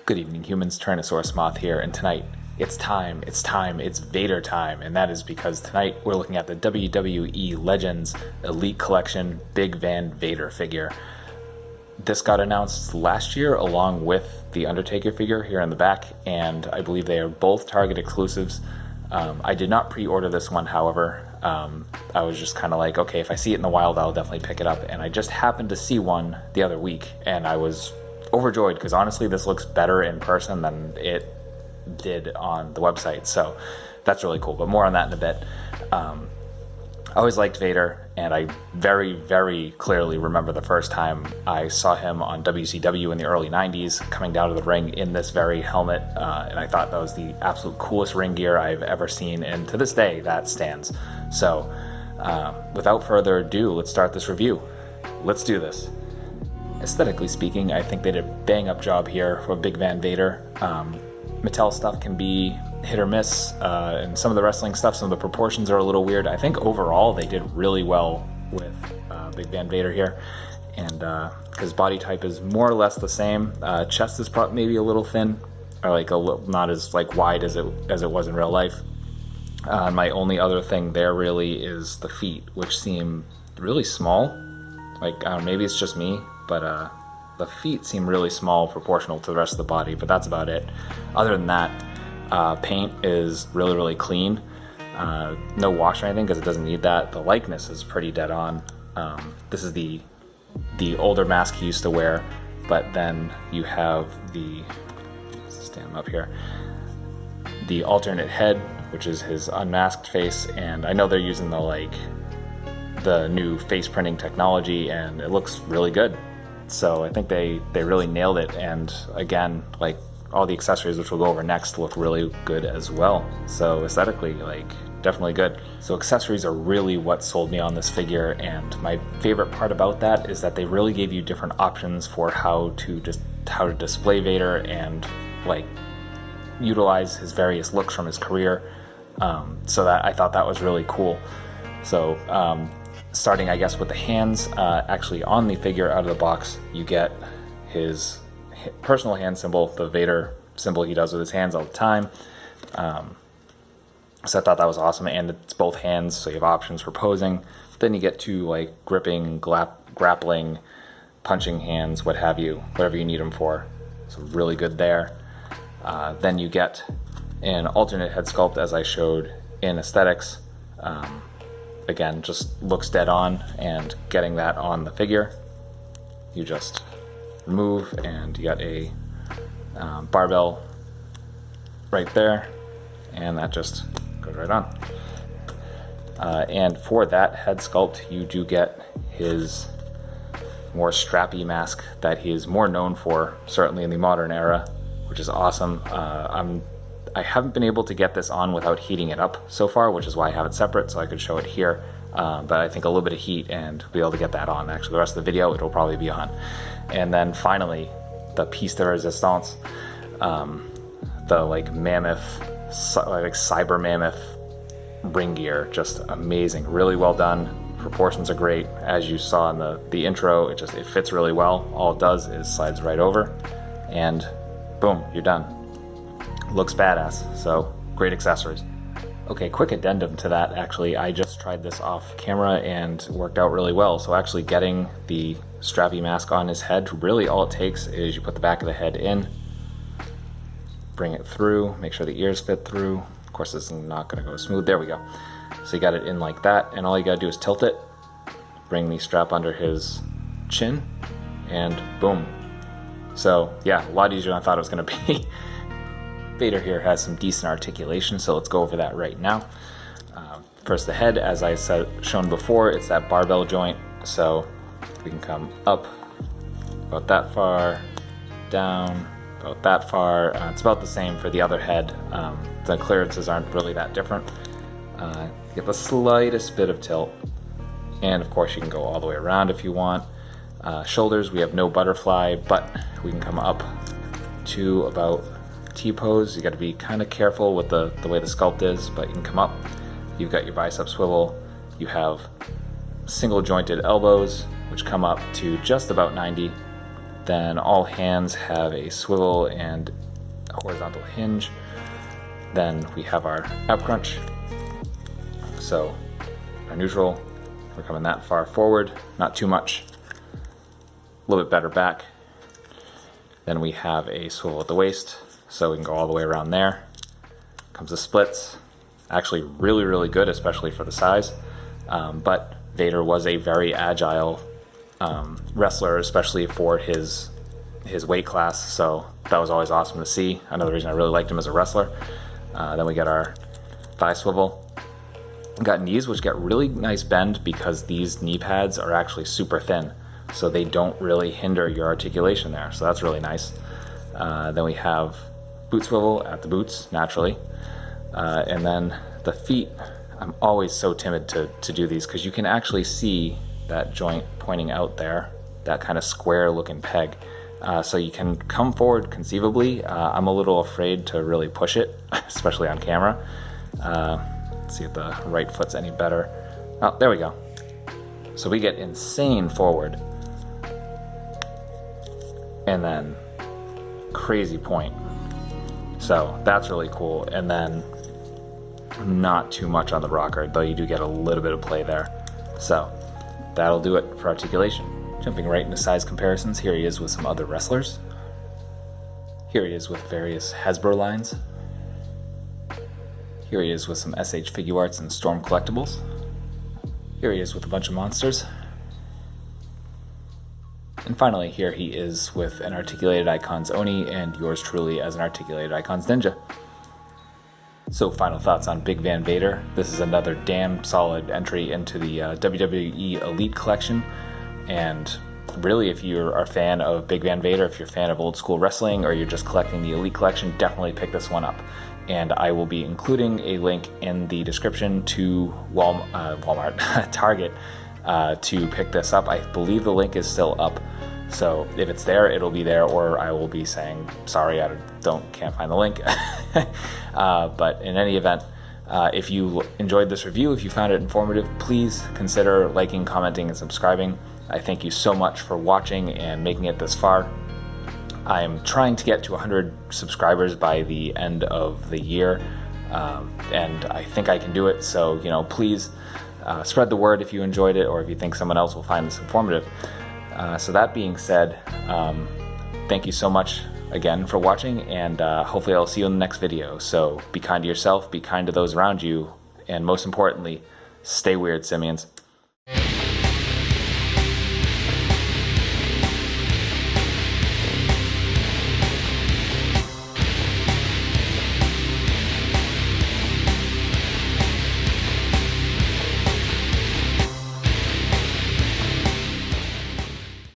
Good evening, humans. Tyrannosaurusmoth here, and tonight it's Vader time, and that is because tonight we're looking at the WWE Legends Elite Collection Big Van Vader figure. This got announced last year along with the Undertaker figure here in the back, and I believe they are both Target exclusives. I did not pre-order this one, however. I was just kind of like, okay, if I see it in the wild, I'll definitely pick it up, and I just happened to see one the other week, and I was overjoyed because honestly this looks better in person than it did on the website, so that's really cool, but more on that in a bit. I always liked Vader, and I very, very clearly remember the first time I saw him on WCW in the early 90s coming down to the ring in this very helmet, and I thought that was the absolute coolest ring gear I've ever seen, and to this day that stands. So without further ado, let's start this review. Let's do this. Aesthetically speaking, I think they did a bang-up job here for Big Van Vader. Mattel stuff can be hit or miss, and some of the wrestling stuff, some of the proportions are a little weird. I think overall they did really well with Big Van Vader here, and because body type is more or less the same. Chest is probably maybe a little thin, or like not as like wide as it was in real life. My only other thing there really is the feet, which seem really small. Like maybe it's just me, but the feet seem really small proportional to the rest of the body, but that's about it. Other than that, paint is really, really clean. No wash or anything because it doesn't need that. The likeness is pretty dead on. This is the older mask he used to wear, but then you have stand him up here, the alternate head, which is his unmasked face, and I know they're using the new face printing technology, and it looks really good. So I think they really nailed it, and again, like all the accessories, which we'll go over next, look really good as well. So aesthetically, definitely good. So accessories are really what sold me on this figure, and my favorite part about that is that they really gave you different options for how to display Vader and utilize his various looks from his career. So that I thought that was really cool. So starting, I guess, with the hands, actually on the figure out of the box, you get his personal hand symbol, the Vader symbol he does with his hands all the time. So I thought that was awesome, and it's both hands, so you have options for posing. Then you get to gripping, grappling, punching hands, what have you, whatever you need them for. So really good there. Then you get an alternate head sculpt, as I showed in aesthetics. Again, just looks dead on, and getting that on the figure, you just remove, and you got a barbell right there, and that just goes right on. And for that head sculpt, you do get his more strappy mask that he is more known for, certainly in the modern era, which is awesome. I haven't been able to get this on without heating it up so far, which is why I have it separate so I could show it here. But I think a little bit of heat and be able to get that on. Actually, the rest of the video, it'll probably be on. And then finally, the piece de resistance, the mammoth, cyber mammoth ring gear, just amazing, really well done. Proportions are great, as you saw in the intro. It fits really well. All it does is slides right over, and boom, you're done. Looks badass, so great accessories. Okay, quick addendum to that, actually, I just tried this off camera and worked out really well. So actually getting the strappy mask on his head, really all it takes is you put the back of the head in, bring it through, make sure the ears fit through. Of course, this is not gonna go smooth, there we go. So you got it in like that, and all you gotta do is tilt it, bring the strap under his chin, and boom. So yeah, a lot easier than I thought it was gonna be. Vader here has some decent articulation, so let's go over that right now. First, the head, as I shown before, it's that barbell joint, so we can come up about that far, down about that far. It's about the same for the other head. The clearances aren't really that different. Get the slightest bit of tilt, and of course you can go all the way around if you want. Shoulders, we have no butterfly, but we can come up to about T-pose. You got to be kind of careful with the way the sculpt is, but you can come up. You've got your bicep swivel. You have single jointed elbows, which come up to just about 90. Then all hands have a swivel and a horizontal hinge. Then we have our ab crunch. So our neutral, we're coming that far forward, not too much. A little bit better back. Then we have a swivel at the waist, so we can go all the way around there. Comes the splits. Actually really, really good, especially for the size. But Vader was a very agile wrestler, especially for his weight class, so that was always awesome to see. Another reason I really liked him as a wrestler. Then we get our thigh swivel. We got knees, which get really nice bend because these knee pads are actually super thin, so they don't really hinder your articulation there, so that's really nice. Then we have boot swivel at the boots, naturally. And then the feet, I'm always so timid to do these because you can actually see that joint pointing out there, that kind of square looking peg. So you can come forward conceivably. I'm a little afraid to really push it, especially on camera. Let's see if the right foot's any better. Oh, there we go. So we get insane forward. And then crazy point. So that's really cool. And then not too much on the rocker, though you do get a little bit of play there. So that'll do it for articulation. Jumping right into size comparisons, here he is with some other wrestlers. Here he is with various Hasbro lines. Here he is with some SH Figuarts and Storm collectibles. Here he is with a bunch of monsters. And finally, here he is with an Articulated Icons Oni and yours truly as an Articulated Icons Ninja. So final thoughts on Big Van Vader. This is another damn solid entry into the WWE Elite Collection. And really, if you're a fan of Big Van Vader, if you're a fan of old school wrestling, or you're just collecting the Elite Collection, definitely pick this one up. And I will be including a link in the description to Walmart, Target, to pick this up. I believe the link is still up. So if it's there, it'll be there, or I will be saying, sorry, I can't find the link. But in any event, if you enjoyed this review, if you found it informative, please consider liking, commenting, and subscribing. I thank you so much for watching and making it this far. I'm trying to get to 100 subscribers by the end of the year, and I think I can do it. So, please spread the word if you enjoyed it, or if you think someone else will find this informative. So that being said, thank you so much again for watching, and hopefully I'll see you in the next video. So be kind to yourself, be kind to those around you, and most importantly, stay weird, simians.